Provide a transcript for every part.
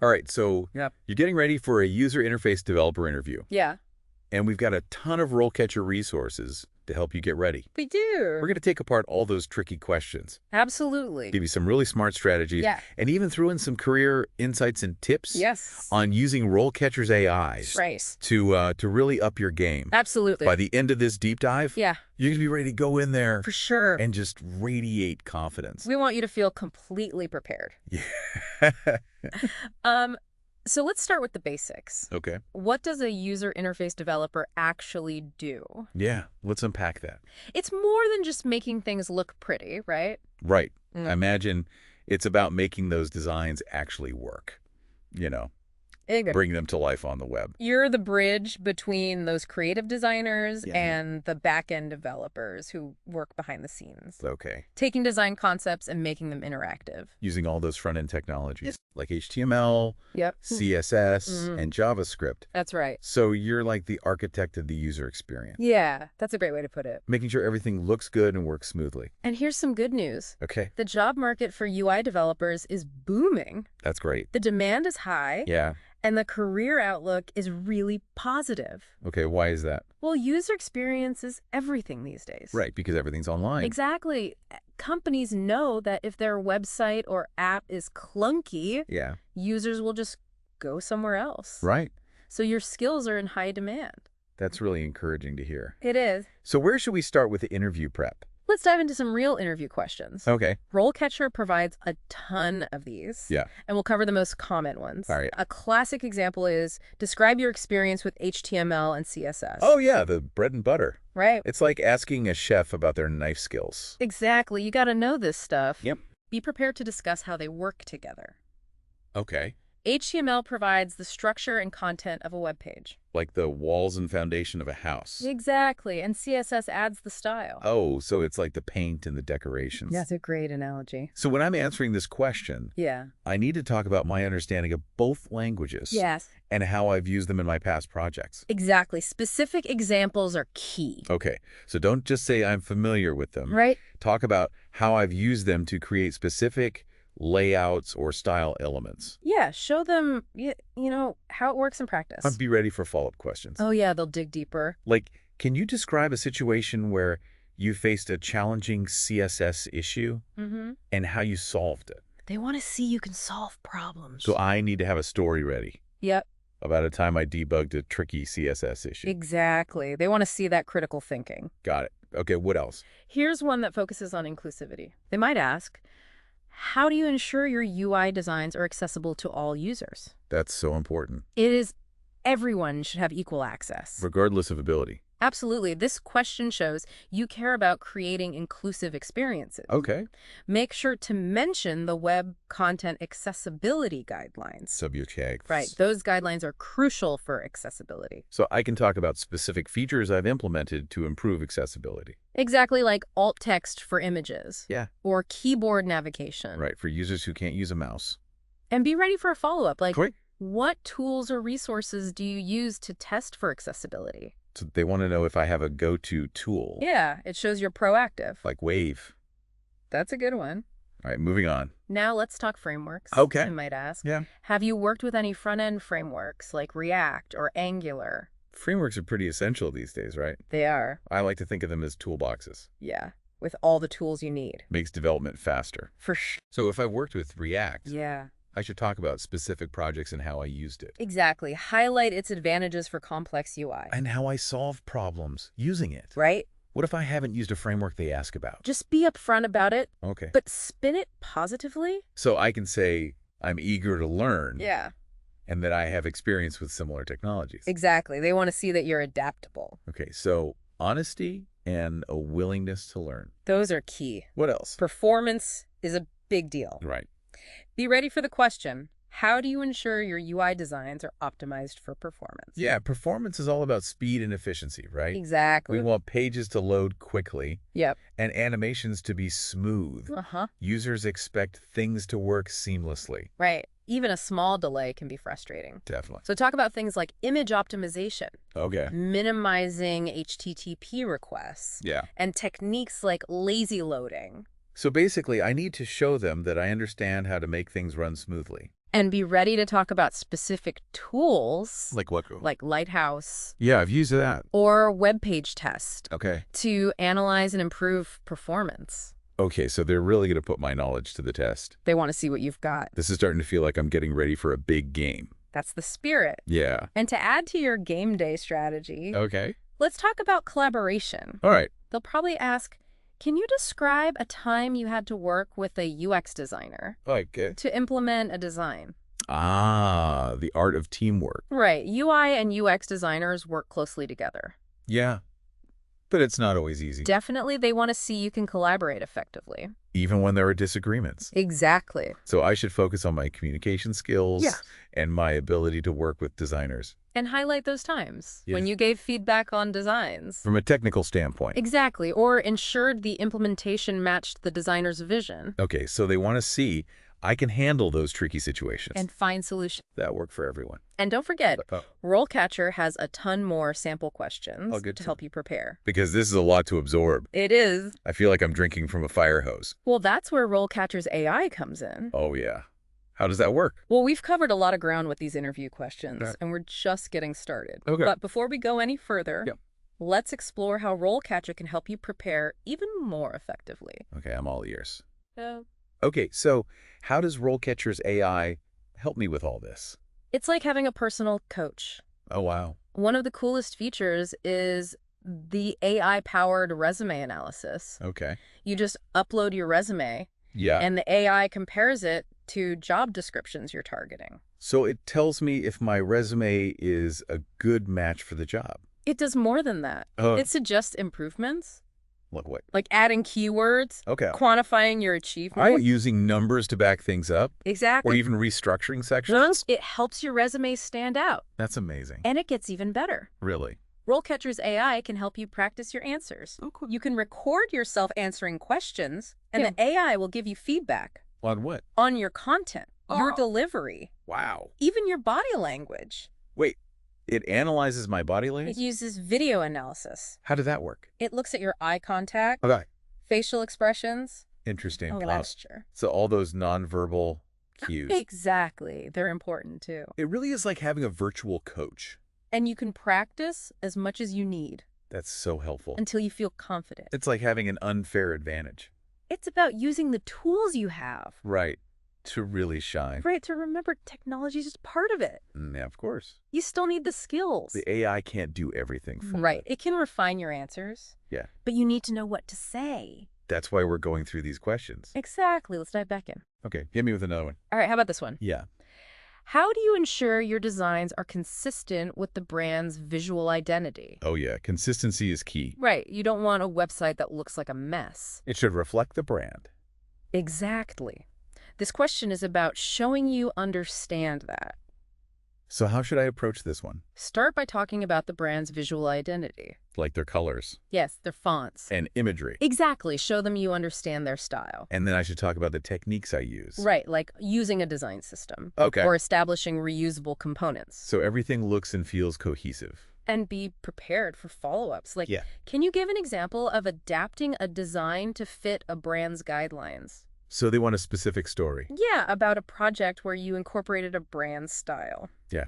All right, so Yep. you're getting ready for a user interface developer interview, Yeah. and we've got a ton of RoleCatcher resources to help you get ready. We We're do. going to take apart all those tricky questions, Absolutely. give you some really smart strategies, Yeah. and even throw in some career insights and tips Yes. on using RoleCatcher's AIs Right. to really up your game. Absolutely. By the end of this deep dive, Yeah. you're going to be ready to go in there For sure. and just radiate confidence. We want you to feel completely prepared. Yeah. So let's start with the basics. Okay. What does a user interface developer actually do? Yeah, let's unpack that. It's more than just making things look pretty, right? Right. Mm. I imagine it's about making those designs actually work. You know, bring them to life on the web. You're the bridge between those creative designers Yeah. and the back-end developers who work behind the scenes. Okay. Taking design concepts and making them interactive. Using all those front-end technologies like HTML, Yep. CSS, Mhm. and JavaScript. That's right. So you're like the architect of the user experience, Yeah, that's a great way to put it. making sure everything looks good and works smoothly. And here's some good news. Okay, The job market for UI developers is booming. that's great. The demand is high, Yeah. and the career outlook is really positive. Okay, why is that? Well, user experience is everything these days. Right, because everything's online. Exactly. Companies know that if their website or app is clunky, Yeah. users will just go somewhere else. Right. So your skills are in high demand. That's really encouraging to hear. It is. So where should we start with the interview prep? Let's dive into some real interview questions. Okay. RoleCatcher provides a ton of these. Yeah. And we'll cover the most common ones. All right. A classic example is describe your experience with HTML and CSS. Oh, yeah, the bread and butter. Right? It's like asking a chef about their knife skills. Exactly. You got to know this stuff. Yep. Be prepared to discuss how they work together. Okay. HTML provides the structure and content of a web page. Like the walls and foundation of a house. Exactly. And CSS adds the style. Oh, so it's like the paint and the decorations. That's a great analogy. So when I'm answering this question, Yeah. I need to talk about my understanding of both languages. Yes. And how I've used them in my past projects. Exactly. Specific examples are key. Okay, so don't just say I'm familiar with them. Right? Talk about how I've used them to create specific layouts or style elements. Yeah. Show them, you know, how it works in practice. I'd be ready for follow-up questions. Oh, yeah. They'll dig deeper. Like, can you describe a situation where you faced a challenging CSS issue and how you solved it? They want to see you can solve problems. So I need to have a story ready Yep. about a time I debugged a tricky CSS issue. Exactly. They want to see that critical thinking. Got it. Okay, what else? Here's one that focuses on inclusivity. They might ask, how do you ensure your UI designs are accessible to all users? That's so important, It is everyone should have equal access. regardless of ability. Absolutely. This question shows you care about creating inclusive experiences. Okay. Make sure to mention the Web Content Accessibility Guidelines. Subject. Right. Those guidelines are crucial for accessibility. So I can talk about specific features I've implemented to improve accessibility. Exactly, like alt text for images. Yeah. Or keyboard navigation. Right, for users who can't use a mouse. And be ready for a follow-up. Like, Great. what tools or resources do you use to test for accessibility? So they want to know if I have a go-to tool. Yeah, it shows you're proactive. Like Wave. That's a good one. All right, moving on. Now let's talk frameworks. Okay. I might ask. Yeah. Have you worked with any front-end frameworks like React or Angular? Frameworks are pretty essential these days, right? They are. I like to think of them as toolboxes. Yeah, with all the tools you need. Makes development faster. For sure. So if I've worked with React, Yeah. I should talk about specific projects and how I used it. Exactly. Highlight its advantages for complex UI. And how I solve problems using it. Right? What if I haven't used a framework they ask about? Just be upfront about it, Okay. but spin it positively. So I can say I'm eager to learn Yeah. and that I have experience with similar technologies. Exactly. They want to see that you're adaptable. Okay, so honesty and a willingness to learn. Those are key. What else? Performance is a big deal. Right. Be ready for the question, how do you ensure your UI designs are optimized for performance? Yeah, performance is all about speed and efficiency, right? Exactly. We want pages to load quickly Yep. and animations to be smooth. Uh-huh. Users expect things to work seamlessly. Right. Even a small delay can be frustrating. Definitely. So talk about things like image optimization, Okay. minimizing HTTP requests, Yeah. and techniques like lazy loading. So basically, I need to show them that I understand how to make things run smoothly. And be ready to talk about specific tools, Like what? like Lighthouse Yeah, I've used that. or web page test, Okay. to analyze and improve performance. Okay, so they're really going to put my knowledge to the test. They want to see what you've got. This is starting to feel like I'm getting ready for a big game. That's the spirit. Yeah. And to add to your game day strategy, Okay. let's talk about collaboration. All right. They'll probably ask, can you describe a time you had to work with a UX designer to implement a design? Ah, the art of teamwork. Right. UI and UX designers work closely together. Yeah. But it's not always easy. Definitely, they want to see you can collaborate effectively. Even when there are disagreements. Exactly. So I should focus on my communication skills Yeah. and my ability to work with designers. And highlight those times Yes. when you gave feedback on designs. From a technical standpoint. Exactly. Or ensured the implementation matched the designer's vision. Okay, so they want to see I can handle those tricky situations. And find solutions. That work for everyone. And don't forget, Oh. RoleCatcher has a ton more sample questions Oh, good to to help you prepare. Because this is a lot to absorb. It is. I feel like I'm drinking from a fire hose. Well, that's where RoleCatcher's AI comes in. Oh, yeah. How does that work? Well, we've covered a lot of ground with these interview questions, Right. and we're just getting started. Okay. But before we go any further, Yep. let's explore how RoleCatcher can help you prepare even more effectively. Okay, I'm all ears. So, Okay, so how does RoleCatcher's AI help me with all this? it's like having a personal coach. Oh, wow. One of the coolest features is the AI-powered resume analysis. Okay. You just upload your resume, Yeah. and the AI compares it to job descriptions you're targeting. So it tells me if my resume is a good match for the job. It does more than that. Oh. It suggests improvements, Look what? like adding keywords, Okay. quantifying your achievements. Right, using numbers to back things up, or Exactly. even restructuring sections. It helps your resume stand out, That's amazing. and it gets even better. Really? RoleCatcher's AI can help you practice your answers. Oh, cool. You can record yourself answering questions, and Yeah. the AI will give you feedback On what? on your content, your Oh. delivery, Wow. even your body language. Wait, it analyzes my body It language? uses video analysis. How did that work? It looks at your eye contact, Okay. facial expressions, Interesting. and posture. So all those nonverbal cues. Exactly. They're important too. It really is like having a virtual coach. And you can practice as much as you need That's so helpful. until you feel confident. It's like having an unfair advantage. It's about using the tools you have. Right. To really shine. Right, to remember technology is just part of it. Yeah, of course. You still need the skills. The AI can't do everything for Right. me. It can refine your answers. Yeah. But you need to know what to say. That's why we're going through these questions. Exactly. Let's dive back in. Okay, hit me with another one. All right, how about this one? Yeah. How do you ensure your designs are consistent with the brand's visual identity? Oh, yeah. Consistency is key. Right. You don't want a website that looks like a mess. It should reflect the brand. Exactly. This question is about showing you understand that. So how should I approach this one? Start by talking about the brand's visual identity. Like their colors Yes, their fonts. and imagery. Exactly. Show them you understand their style. And then I should talk about the techniques I use. Right, like using a design system. Okay. Or establishing reusable components. So everything looks and feels cohesive. And be prepared for follow-ups. Like, Yeah. can you give an example of adapting a design to fit a brand's guidelines? So they want a specific story. Yeah, about a project where you incorporated a brand style. Yeah.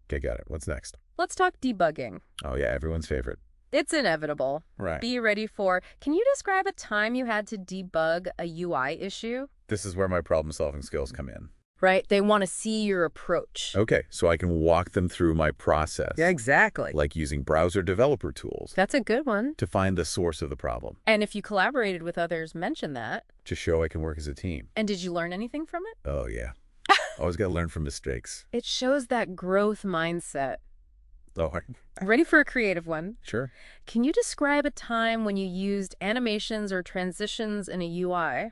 Okay, got it. What's next? Let's talk debugging. Oh, yeah, everyone's favorite. It's inevitable. Right. Be ready for, can you describe a time you had to debug a UI issue? This is where my problem-solving skills come in. Right, they want to see your approach. Okay, so I can walk them through my process. Yeah, exactly. Like using browser developer tools That's a good one. to find the source of the problem, And if you collaborated with others, mention that. to show I can work as a team. And did you learn anything from it? Oh, yeah. Always got to learn from mistakes. It shows that growth mindset. Oh, Ready for a creative one? sure. Can you describe a time when you used animations or transitions in a UI?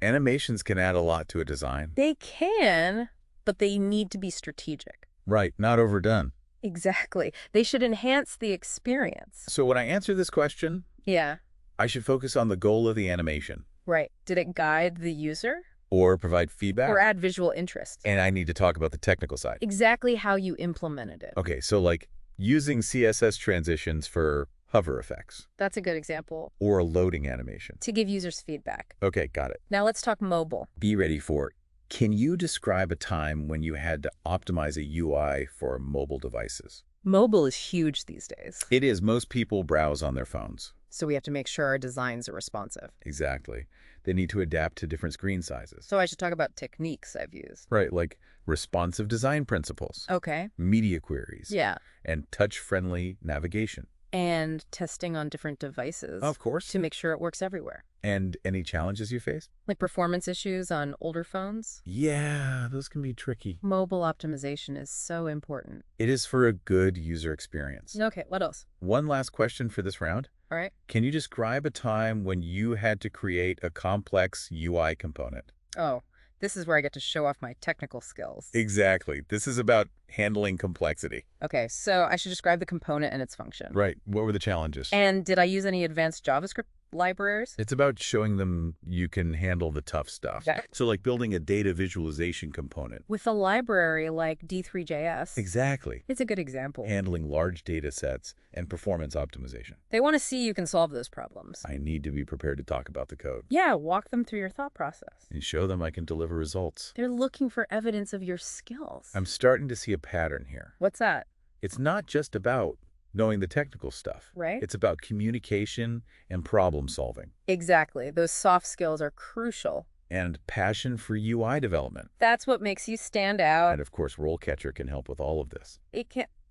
Animations can add a lot to a design. They can, but they need to be strategic. Right, not overdone. Exactly. They should enhance the experience. So when I answer this question, Yeah, I should focus on the goal of the animation, right. Did it guide the user? or provide feedback, Or add visual interest? and I need to talk about the technical side. Exactly how you implemented it. Okay, so like using CSS transitions for hover effects, That's a good example. or a loading animation. To give users feedback. Okay, got it. Now let's talk mobile. Be ready for Can you describe a time when you had to optimize a UI for mobile devices? Mobile is huge these days, It is. Most people browse on their phones. so we have to make sure our designs are responsive. Exactly. They need to adapt to different screen sizes. So I should talk about techniques I've used. Right, like responsive design principles, Okay. media queries, Yeah. and touch-friendly navigation. And testing on different devices. Of course. To make sure it works everywhere. And any challenges you faced? Like performance issues on older phones. Yeah, those can be tricky. Mobile optimization is so important. It is for a good user experience. Okay, what else? One last question for this round. All right. Can you describe a time when you had to create a complex UI component? Oh, this is where I get to show off my technical skills. Exactly. This is about handling complexity. Okay, so I should describe the component and its function. Right. What were the challenges? And did I use any advanced JavaScript libraries? It's about showing them you can handle the tough stuff. Okay. So like building a data visualization component. With a library like D3JS. Exactly. It's a good example. Handling large data sets and performance optimization. They want to see you can solve those problems. I need to be prepared to talk about the code Yeah, walk them through your thought process. and show them I can deliver results. They're looking for evidence of your skills. I'm starting to see a pattern here. What's that? It's not just about knowing the technical stuff. Right? It's about communication and problem solving Exactly. Those soft skills are crucial. and passion for UI development. That's what makes you stand out. And of course, RoleCatcher can help with all of this.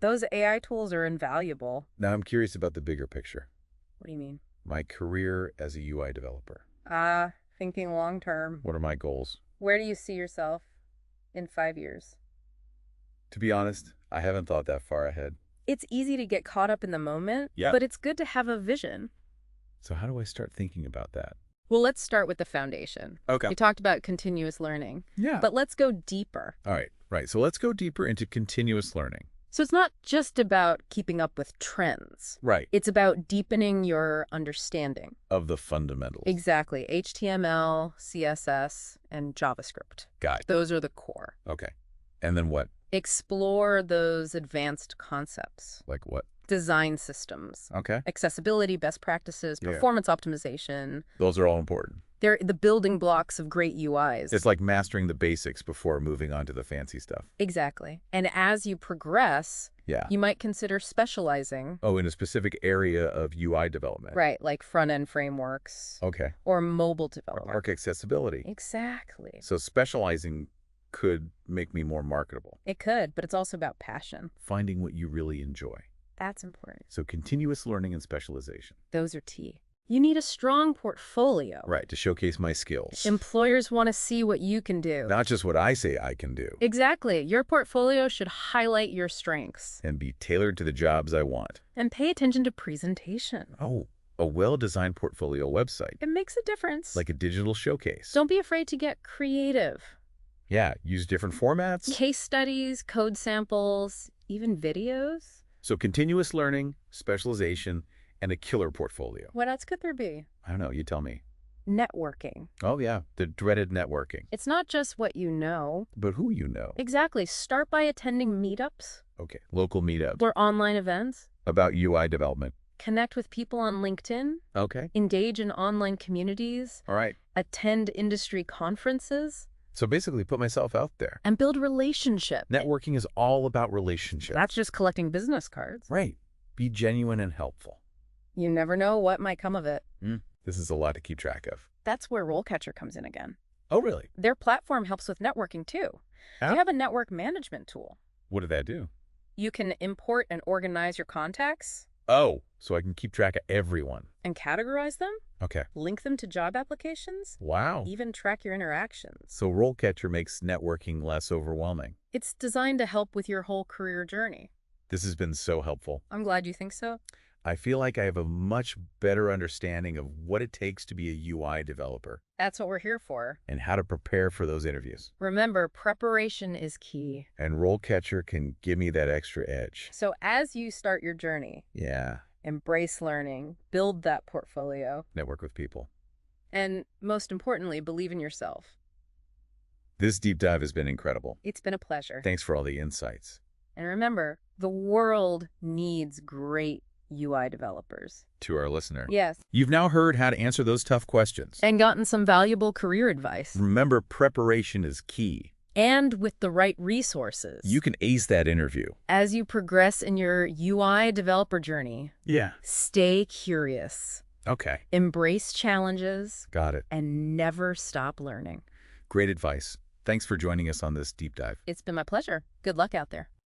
Those AI tools are invaluable. Now I'm curious about the bigger picture. What do you mean? My career as a UI developer. Thinking long term. What are my goals? Where do you see yourself in 5 years? To be honest, I haven't thought that far ahead. It's easy to get caught up in the moment, Yeah. but it's good to have a vision. So how do I start thinking about that? Well, let's start with the foundation. Okay. We talked about continuous learning, Yeah. but let's go deeper. All right. Right. So let's go deeper into continuous learning. So it's not just about keeping up with trends. Right. It's about deepening your understanding. Of the fundamentals. Exactly. HTML, CSS, and JavaScript. Got it. Those are the core. Okay. And then what? Explore those advanced concepts. Like what? Design systems. Okay. Accessibility, best practices, Yeah. performance optimization. Those are all important. They're the building blocks of great UIs. It's like mastering the basics before moving on to the fancy stuff. Exactly. And as you progress, Yeah. you might consider specializing. Oh, in a specific area of UI development. Right, like front-end frameworks Okay. or mobile Or development. accessibility. Exactly. So specializing could make me more marketable. It could, but it's also about passion. Finding what you really enjoy. That's important. So continuous learning and specialization. Those are key. You need a strong portfolio. Right, to showcase my skills. Employers want to see what you can do. Not just what I say I can do. Exactly. Your portfolio should highlight your strengths. And be tailored to the jobs I want. And pay attention to presentation. Oh, a well-designed portfolio website. It makes a difference. Like a digital showcase. Don't be afraid to get creative. Yeah, use different formats. Case studies, code samples, even videos. So continuous learning, specialization, and a killer portfolio. What else could there be? I don't know, you tell me. Networking. Oh yeah, the dreaded networking. It's not just what you know. But who you know. Exactly. Start by attending meetups Okay, local meetups. or online events. About UI development. Connect with people on LinkedIn. Okay. Engage in online communities. All right. Attend industry conferences. So basically put myself out there. And build relationships. Networking is all about relationships. That's just collecting business cards. right. Be genuine and helpful. You never know what might come of it. This is a lot to keep track of. That's where RoleCatcher comes in again. Oh, really? Their platform helps with networking too. Huh? They have a network management tool. What did that do? You can import and organize your contacts Oh, so I can keep track of everyone. and categorize them, Okay. link them to job applications, Wow. even track your interactions. So RoleCatcher makes networking less overwhelming. It's designed to help with your whole career journey. This has been so helpful. I'm glad you think so. I feel like I have a much better understanding of what it takes to be a UI developer That's what we're here for. and how to prepare for those interviews. Remember, preparation is key. And RoleCatcher can give me that extra edge. So as you start your journey, Yeah. embrace learning, build that portfolio, Network with people. and most importantly, believe in yourself. This deep dive has been incredible. It's been a pleasure. Thanks for all the insights. And remember, the world needs great UI developers. To our listener. Yes. You've now heard how to answer those tough questions. And gotten some valuable career advice. Remember, preparation is key. And with the right resources. You can ace that interview. As you progress in your UI developer journey, stay curious. Okay. Embrace challenges. Got it. And never stop learning. Great advice. Thanks for joining us on this deep dive. It's been my pleasure. Good luck out there.